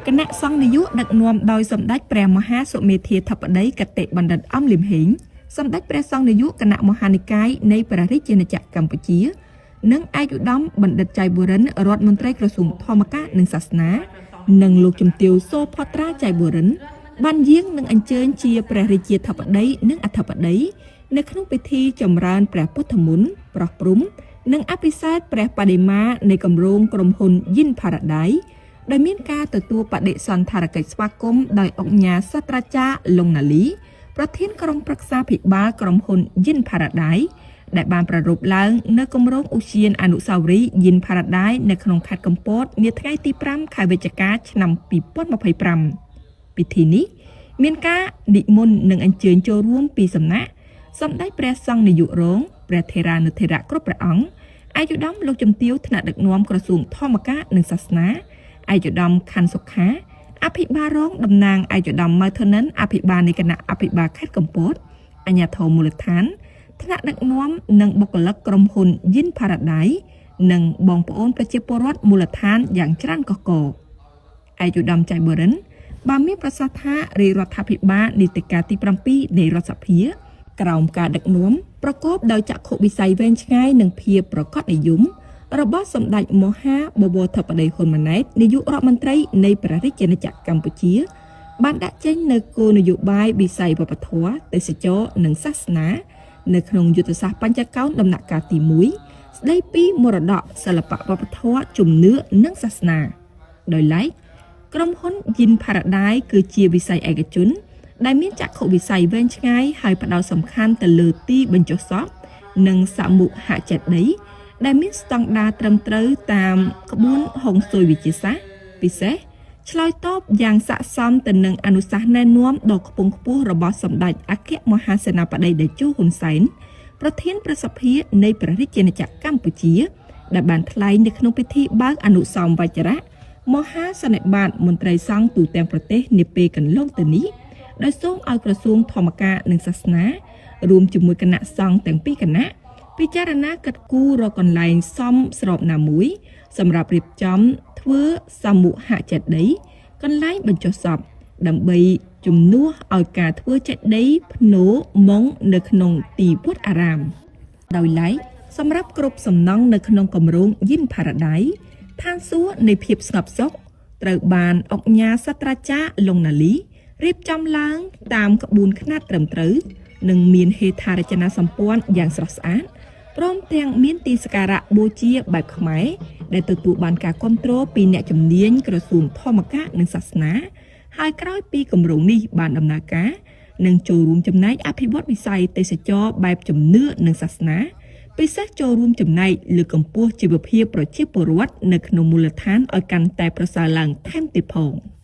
គណៈសង្ឃនាយកដឹកនាំដោយសម្ដេចព្រះមហាសុមេធាធិបតីកតេបណ្ឌិតអំលឹមហេងសម្ដេចព្រះសង្ឃនាយកគណៈមហានិកាយនៃព្រះរាជាណាចក្រកម្ពុជានិងឯកឧត្តមបណ្ឌិតចៃបូរិនរដ្ឋមន្ត្រីក្រសួងធម្មការនិងសាសនានិងលោកជំទាវសូផត្រាចៃបូរិនបានយាងនឹងអញ្ជើញជាព្រះរាជាធិបតីនិងអធិបតីនៅក្នុងពិធីចម្រើនព្រះពុទ្ធមន្តប្រោះព្រំនិងអភិសេកព្រះបដិមានៃគម្រោងក្រុមហ៊ុន Yin Paradise ដែលមានការទទួលបដិសណ្ឋារកិច្ចស្វាគមន៍ដោយអង្គការសាស្ត្រាចារ្យលងណាលីប្រធានក្រុមប្រឹក្សាភិបាលក្រុមហ៊ុន Yin Paradise ដែលបានប្រារព្ធឡើងនៅគម្រោងឧទ្យានអនុស្សាវរីយ៍ Yin Paradise នៅក្នុងខេត្តកំពតនាថ្ងៃទី5ខែវិច្ឆិកាឆ្នាំ2025ពិធីនេះមានការនិមន្តនិងអញ្ជើញចូលរួមពីសំណាក់សម្ដេចព្រះសង្ឃនាយករងព្រះថេរានុថេរៈគ្រប់ព្រះអង្គឯកឧត្តមលោកជំទាវថ្នាក់ដឹកនាំក្រសួងធម្មការនិងសាសនាឯកឧត្តមខណ្ឌសុខាអភិបាលរងតំណាងឯកឧត្តមម៉ៅធនិនអភិបាលនៃគណៈអភិបាលខេត្តកំពតអាជ្ញាធរមូលដ្ឋានថ្នាក់ដឹកនាំនិងបុគ្គលិកក្រុមហ៊ុន Yin Paradise និងបងប្អូនប្រជាពលរដ្ឋមូលដ្ឋានយ៉ាងច្រើនកកកឯកឧត្តមចៃបូរិនបានមានប្រសាសន៍ថារាជរដ្ឋាភិបាលនីតិកាលទី7នៃរដ្ឋសភាក្រោមការដឹកនាំប្រកបដោយចក្ខុវិស័យវែងឆ្ងាយនិងភាពប្រកបនិយមរបស់សម្ដេចមហាបវរធិបតីហ៊ុនម៉ាណែតនាយករដ្ឋមន្ត្រីនៃព្រះរាជាណាចក្រកម្ពុជាបានដាក់ចេញនូវគោលនយោបាយវិស័យវប្បធម៌ទេសចរណ៍និងសាសនានៅក្នុងយុទ្ធសាស្ត្របញ្ចកោណដំណាក់កាលទី1ស្ដីពីមរតកសិល្បៈវប្បធម៌ជំនឿនិងសាសនាដោយឡែកក្រុមហ៊ុន Yin Paradise គឺជាវិស័យឯកជនដែលមានចក្ខុវិស័យវែងឆ្ងាយហើយផ្ដោតសំខាន់ទៅលើទីបញ្ចុះសពនិងសមូហចេតិយដែលមានស្តង់ដារត្រឹមត្រូវតាមក្បួនហុងស៊ុយវិទ្យាសាស្ត្រពិសេសឆ្លើយតបយ៉ាងស័ក្តិសមទៅនឹងអនុសាសន៍ណែនាំដ៏ខ្ពង់ខ្ពស់របស់សម្ដេចអគ្គមហាសេនាបតីតេជោហ៊ុនសែនប្រធានប្រសិទ្ធិនៃព្រះរាជាណាចក្រកម្ពុជាដែលបានថ្លែងនៅក្នុងពិធីបើកអនុស្សាវរៈមហាសន្និបាតមន្ត្រីសង្ឃទូទាំងប្រទេសនាពេលកន្លងទៅនេះដោយសូមឲ្យក្រសួងធម្មការនិងសាសនារួមជាមួយគណៈសង្ឃទាំងពីរគណៈពិចារណាកាត់គូរកកន្លែងសមស្របណាមួយសម្រាប់រៀបចំធ្វើសមូហចេតិយកន្លែងបញ្ចុះសពដើម្បីជំនួសឲ្យការធ្វើចេតិយភ្នោម៉ុងនៅក្នុងទីវត្តអារាមដោយឡែកសម្រាប់គ្រប់សំណង់នៅក្នុងគម្រោង Yin Paradise ឋានសួគ៌នៃភាពស្ងប់សុខត្រូវបានអង្គការសាស្ត្រាចារ្យលងណាលីរៀបចំឡើងតាមក្បួនខ្នាតត្រឹមត្រូវនិងមានហេដ្ឋារចនាសម្ព័ន្ធយ៉ាងស្រស់ស្អាតព្រមទាំងមានទីសក្ការៈបូជាបែបខ្មែរដែលទទួលបានការគាំទ្រពីអ្នកជំនាញក្រសួងធម្មការនិងសាសនាហើយក្រោយពីគម្រោងនេះបានដំណើរការនឹងចូលរួមចំណែកអភិវឌ្ឍវិស័យទេសចរណ៍បែបជំនឿនិងសាសនាពិសេសចូលរួមចំណែកលើកកម្ពស់ជីវភាពប្រជាពលរដ្ឋនៅក្នុងមូលដ្ឋានឲ្យកាន់តែប្រសើរឡើងថែមទៀតផង។